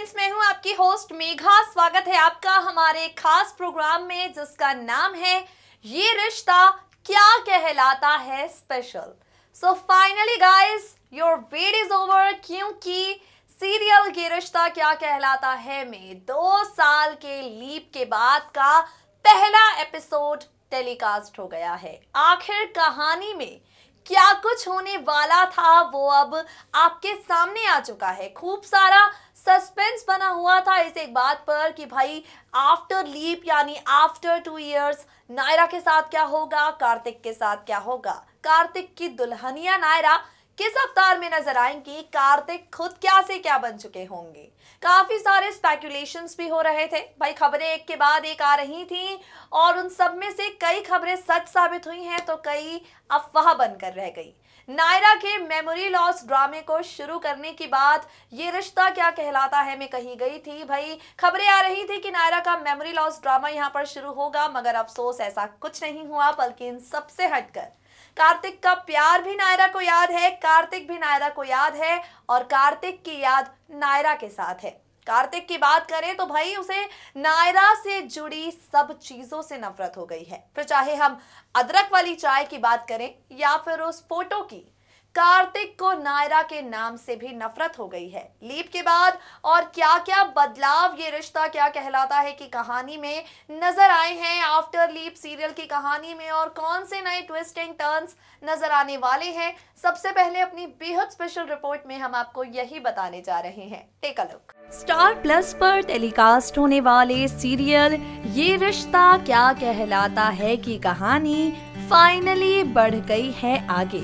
Friends, मैं हूं आपकी होस्ट मेघा। स्वागत है आपका हमारे खास प्रोग्राम में जिसका नाम है ये रिश्ता क्या कहलाता है special. So finally guys, your weight is over, क्योंकि सीरियल ये रिश्ता क्या कहलाता है में 2 साल के लीप के बाद का पहला एपिसोड टेलीकास्ट हो गया है। आखिर कहानी में क्या कुछ होने वाला था वो अब आपके सामने आ चुका है। खूब सारा सस्पेंस बना हुआ था इस एक बात पर कि भाई आफ्टर लीप यानी आफ्टर 2 इयर्स नायरा के साथ क्या होगा, कार्तिक के साथ क्या होगा, कार्तिक की दुल्हनिया नायरा किस अवतार में नजर आएंगी, कार्तिक खुद क्या से क्या बन चुके होंगे। काफी सारे स्पेकुलेशंस भी हो रहे थे भाई, खबरें एक के बाद एक आ रही थी और उन सब में से कई खबरें सच साबित हुई हैं तो कई अफवाह बनकर रह गई। नायरा के मेमोरी लॉस ड्रामे को शुरू करने की बात ये रिश्ता क्या कहलाता है में कही गई थी। भाई खबरें आ रही थी कि नायरा का मेमोरी लॉस ड्रामा यहाँ पर शुरू होगा, मगर अफसोस ऐसा कुछ नहीं हुआ। बल्कि इन सबसे हटकर कार्तिक का प्यार भी नायरा को याद है, कार्तिक भी नायरा को याद है और कार्तिक की याद नायरा के साथ है। कार्तिक की बात करें तो भाई उसे नायरा से जुड़ी सब चीजों से नफरत हो गई है। फिर चाहे हम अदरक वाली चाय की बात करें या फिर उस फोटो की, कार्तिक को नायरा के नाम से भी नफरत हो गई है लीप के बाद। और क्या क्या बदलाव ये रिश्ता क्या कहलाता है कि कहानी में नजर आए हैं आफ्टर लीप सीरियल की कहानी में, और कौन से नए ट्विस्ट एंड टर्न्स नजर आने वाले हैं, सबसे पहले अपनी बेहद स्पेशल रिपोर्ट में हम आपको यही बताने जा रहे हैं। Take a look. Star plus पर टेलीकास्ट होने वाले सीरियल ये रिश्ता क्या कहलाता है की कहानी फाइनली बढ़ गई है आगे।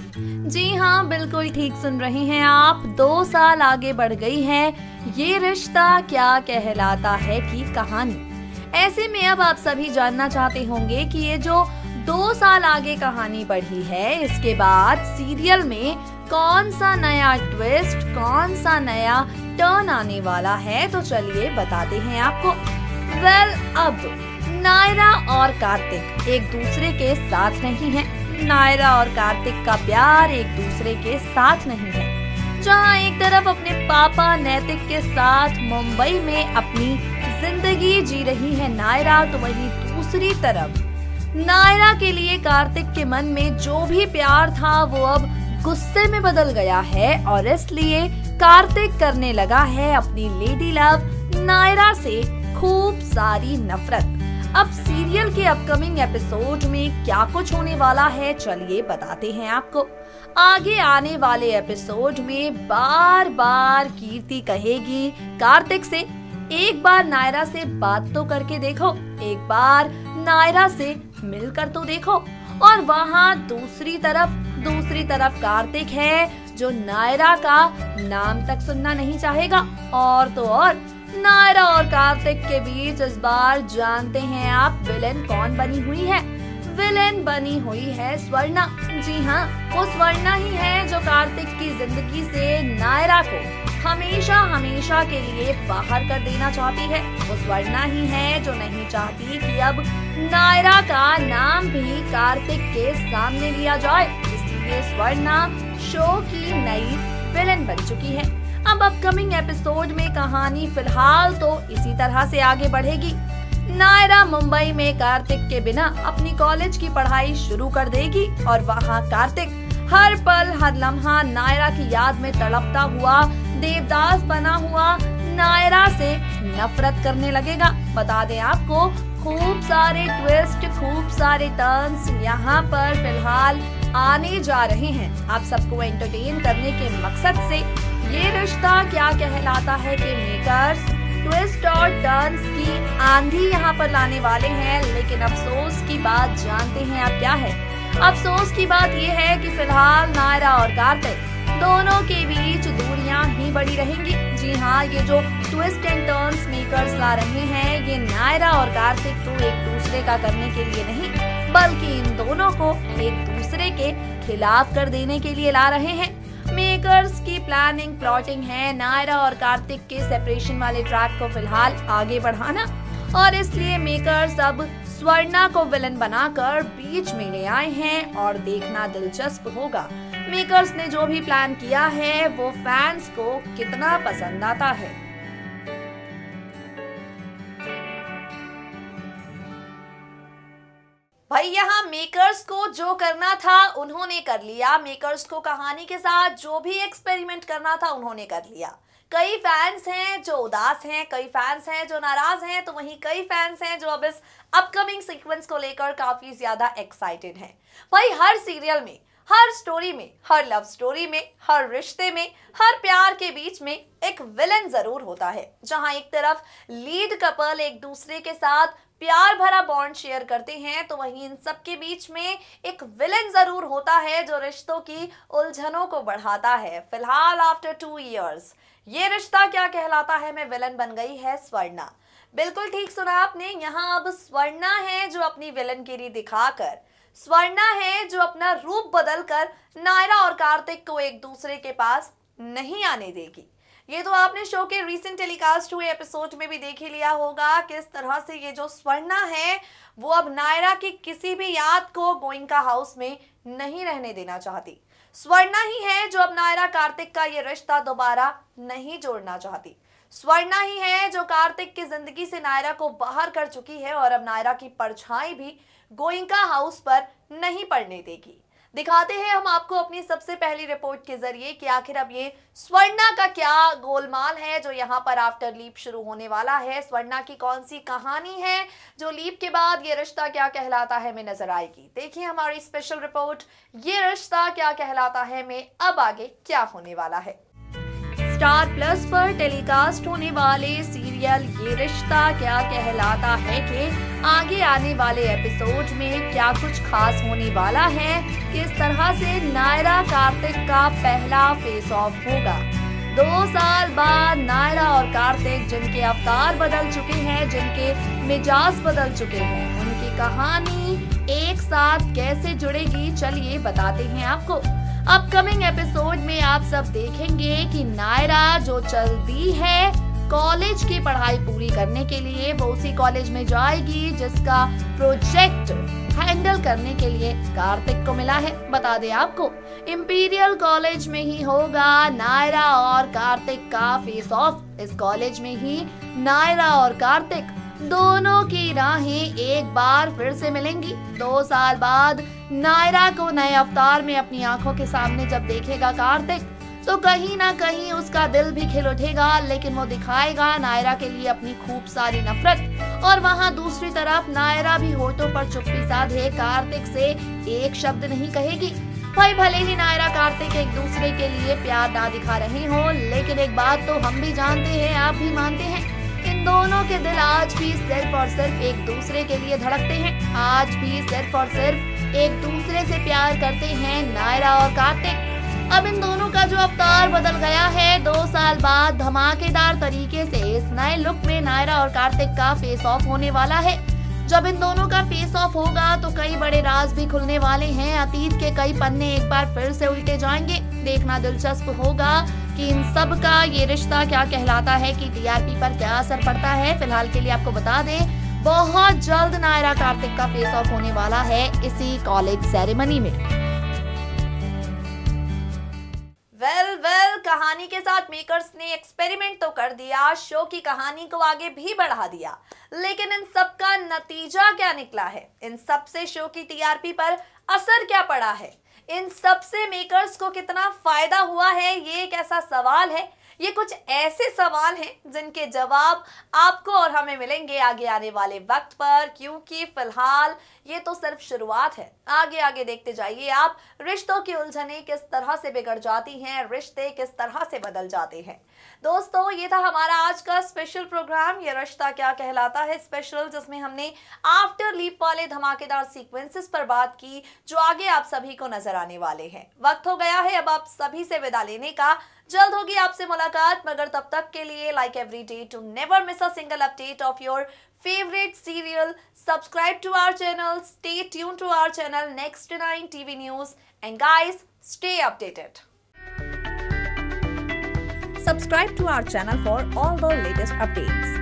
जी हाँ, बिल्कुल ठीक सुन रहे हैं आप, 2 साल आगे बढ़ गई है ये रिश्ता क्या कहलाता है की कहानी। ऐसे में अब आप सभी जानना चाहते होंगे कि ये जो 2 साल आगे कहानी बढ़ी है, इसके बाद सीरियल में कौन सा नया ट्विस्ट, कौन सा नया टर्न आने वाला है। तो चलिए बताते हैं आपको। अब नायरा और कार्तिक एक दूसरे के साथ नहीं है। नायरा और कार्तिक का प्यार एक दूसरे के साथ नहीं है। जहां एक तरफ अपने पापा नैतिक के साथ मुंबई में अपनी जिंदगी जी रही है नायरा, तो वहीं दूसरी तरफ नायरा के लिए कार्तिक के मन में जो भी प्यार था वो अब गुस्से में बदल गया है और इसलिए कार्तिक करने लगा है अपनी लेडी लव नायरा से खूब सारी नफरत। अब सीरियल के अपकमिंग एपिसोड में क्या कुछ होने वाला है चलिए बताते हैं आपको। आगे आने वाले एपिसोड में बार बार कीर्ति कहेगी कार्तिक से, एक बार नायरा से बात तो करके देखो, एक बार नायरा से मिलकर तो देखो। और वहाँ दूसरी तरफ कार्तिक है जो नायरा का नाम तक सुनना नहीं चाहेगा। और तो और नायरा और कार्तिक के बीच इस बार जानते हैं आप विलेन कौन बनी हुई है। विलेन बनी हुई है स्वर्णा। जी हाँ, वो स्वर्णा ही है जो कार्तिक की जिंदगी से नायरा को हमेशा के लिए बाहर कर देना चाहती है। वो स्वर्णा ही है जो नहीं चाहती कि अब नायरा का नाम भी कार्तिक के सामने लिया जाए, इसलिए स्वर्णा शो की नई विलेन बन चुकी है। अब अपकमिंग एपिसोड में कहानी फिलहाल तो इसी तरह से आगे बढ़ेगी। नायरा मुंबई में कार्तिक के बिना अपनी कॉलेज की पढ़ाई शुरू कर देगी और वहाँ कार्तिक हर पल हर लम्हा नायरा की याद में तड़पता हुआ देवदास बना हुआ नायरा से नफरत करने लगे। बता दें आपको, खूब सारे ट्विस्ट, खूब सारे टर्न्स यहाँ पर फिलहाल आने जा रहे हैं आप सबको एंटरटेन करने के मकसद से। ये रिश्ता क्या कहलाता है कि मेकर्स ट्विस्ट और टर्न्स की आंधी यहाँ पर लाने वाले हैं। लेकिन अफसोस की बात जानते हैं आप क्या है? अफसोस की बात ये है कि फिलहाल नायरा और कार्तिक दोनों के बीच दूरियां ही बढ़ी रहेंगी। जी हाँ, ये जो ट्विस्ट एंड टर्न्स मेकर्स ला रहे हैं, ये नायरा और कार्तिक को एक दूसरे का करने के लिए नहीं, बल्कि इन दोनों को एक दूसरे के खिलाफ कर देने के लिए ला रहे हैं। मेकर्स की प्लॉटिंग है नायरा और कार्तिक के सेपरेशन वाले ट्रैक को फिलहाल आगे बढ़ाना, और इसलिए मेकर्स अब स्वर्णा को विलन बनाकर बीच में ले आए हैं। और देखना दिलचस्प होगा मेकर्स ने जो भी प्लान किया है वो फैंस को कितना पसंद आता है। भाई यहाँ मेकर्स को जो करना था उन्होंने कर लिया। मेकर्स को कहानी के साथ जो भी एक्सपेरिमेंट करना था उन्होंने कर लिया। कई फैंस हैं जो उदास हैं, कई फैंस हैं जो नाराज हैं, तो वहीं कई फैंस हैं जो अब इस अपकमिंग सीक्वेंस को लेकर काफी ज्यादा एक्साइटेड हैं। भाई हर सीरियल में, हर स्टोरी में, हर लव स्टोरी में, हर रिश्ते में, हर प्यार के बीच में एक विलन जरूर होता है। जहां एक तरफ लीड कपल एक दूसरे के साथ प्यार भरा बॉन्ड शेयर करते हैं, तो वहीं इन सब के बीच में एक विलन जरूर होता है जो रिश्तों की उलझनों को बढ़ाता है। फिलहाल आफ्टर 2 years ये रिश्ता क्या कहलाता है में विलन बन गई है स्वर्णा। बिल्कुल ठीक सुना आपने, यहाँ अब स्वर्णा है जो अपनी विलनगिरी दिखाकर, स्वर्णा है जो अपना रूप बदलकर नायरा और कार्तिक को एक दूसरे के पास नहीं आने देगी। ये तो आपने शो के रीसेंट टेलीकास्ट हुए एपिसोड में भी देख ही लिया होगा किस तरह से ये जो स्वर्णा है वो अब नायरा की किसी भी याद को गोइंका हाउस में नहीं रहने देना चाहती। स्वर्णा ही है जो अब नायरा कार्तिक का ये रिश्ता दोबारा नहीं जोड़ना चाहती। स्वर्णा ही है जो कार्तिक की जिंदगी से नायरा को बाहर कर चुकी है और अब नायरा की परछाई भी गोइंका हाउस पर नहीं पड़ने देगी। दिखाते हैं हम आपको अपनी सबसे पहली रिपोर्ट के जरिए कि आखिर अब ये स्वर्णा का क्या गोलमाल है जो यहाँ पर आफ्टर लीप शुरू होने वाला है। स्वर्णा की कौन सी कहानी है जो लीप के बाद ये रिश्ता क्या कहलाता है में नजर आएगी। देखिए हमारी स्पेशल रिपोर्ट ये रिश्ता क्या कहलाता है में अब आगे क्या होने वाला है। स्टार प्लस पर टेलीकास्ट होने वाले सीरियल ये रिश्ता क्या कहलाता है के आगे आने वाले एपिसोड में क्या कुछ खास होने वाला है, किस तरह से नायरा कार्तिक का पहला फेस ऑफ होगा। 2 साल बाद नायरा और कार्तिक जिनके अवतार बदल चुके हैं, जिनके मिजाज बदल चुके हैं, उनकी कहानी एक साथ कैसे जुड़ेगी चलिए बताते हैं आपको। अपकमिंग एपिसोड में आप सब देखेंगे कि नायरा जो चलती है कॉलेज की पढ़ाई पूरी करने के लिए, वो उसी कॉलेज में जाएगी जिसका प्रोजेक्ट हैंडल करने के लिए कार्तिक को मिला है। बता दें आपको इंपीरियल कॉलेज में ही होगा नायरा और कार्तिक का फेस ऑफ। इस कॉलेज में ही नायरा और कार्तिक दोनों की राहें एक बार फिर से मिलेंगी। 2 साल बाद नायरा को नए अवतार में अपनी आंखों के सामने जब देखेगा कार्तिक, तो कहीं ना कहीं उसका दिल भी खिल उठेगा, लेकिन वो दिखाएगा नायरा के लिए अपनी खूब सारी नफरत। और वहाँ दूसरी तरफ नायरा भी होठों पर चुप्पी साधे कार्तिक से एक शब्द नहीं कहेगी। भाई भले ही नायरा कार्तिक एक दूसरे के लिए प्यार ना दिखा रहे हो, लेकिन एक बात तो हम भी जानते हैं, आप भी मानते हैं, इन दोनों के दिल आज भी सिर्फ और सिर्फ एक दूसरे के लिए धड़कते हैं। आज भी सिर्फ और सिर्फ एक दूसरे से प्यार करते हैं नायरा और कार्तिक। अब इन दोनों का जो अवतार बदल गया है, 2 साल बाद धमाकेदार तरीके से इस नए लुक में नायरा और कार्तिक का फेस ऑफ होने वाला है। जब इन दोनों का फेस ऑफ होगा तो कई बड़े राज भी खुलने वाले हैं। अतीत के कई पन्ने एक बार फिर से उल्टे जाएंगे। देखना दिलचस्प होगा कि इन सब का ये रिश्ता क्या कहलाता है कि टीआरपी पर क्या असर पड़ता है। फिलहाल के लिए आपको बता दें, बहुत जल्द नायरा कार्तिक का फेस ऑफ होने वाला है इसी कॉलेज सेरेमनी में। वेल कहानी के साथ मेकर्स ने एक्सपेरिमेंट तो कर दिया, शो की कहानी को आगे भी बढ़ा दिया, लेकिन इन सब का नतीजा क्या निकला है? इन सब से शो की टीआरपी पर असर क्या पड़ा है? इन सब से मेकर्स को कितना फायदा हुआ है? ये एक ऐसा सवाल है, ये कुछ ऐसे सवाल हैं जिनके जवाब आपको और हमें मिलेंगे आगे आने वाले वक्त पर, क्योंकि फिलहाल ये तो सिर्फ शुरुआत है। आगे आगे देखते जाइए आप, रिश्तों की उलझनें किस तरह से बिगड़ जाती हैं, रिश्ते किस तरह से बदल जाते हैं। दोस्तों, ये था हमारा आज का स्पेशल प्रोग्राम ये रिश्ता क्या कहलाता है स्पेशल, जिसमें हमने आफ्टर लीप वाले धमाकेदार सीक्वेंसेस पर बात की जो आगे आप सभी को नजर आने वाले हैं। वक्त हो गया है अब आप सभी से विदा लेने का। जल्द होगी आपसे मुलाकात, मगर तब तक के लिए like every day to never miss a single update of your favorite serial, subscribe to our channel, stay tuned to our channel Next 9 TV News, and guys, stay updated. Subscribe to our channel for all the latest updates.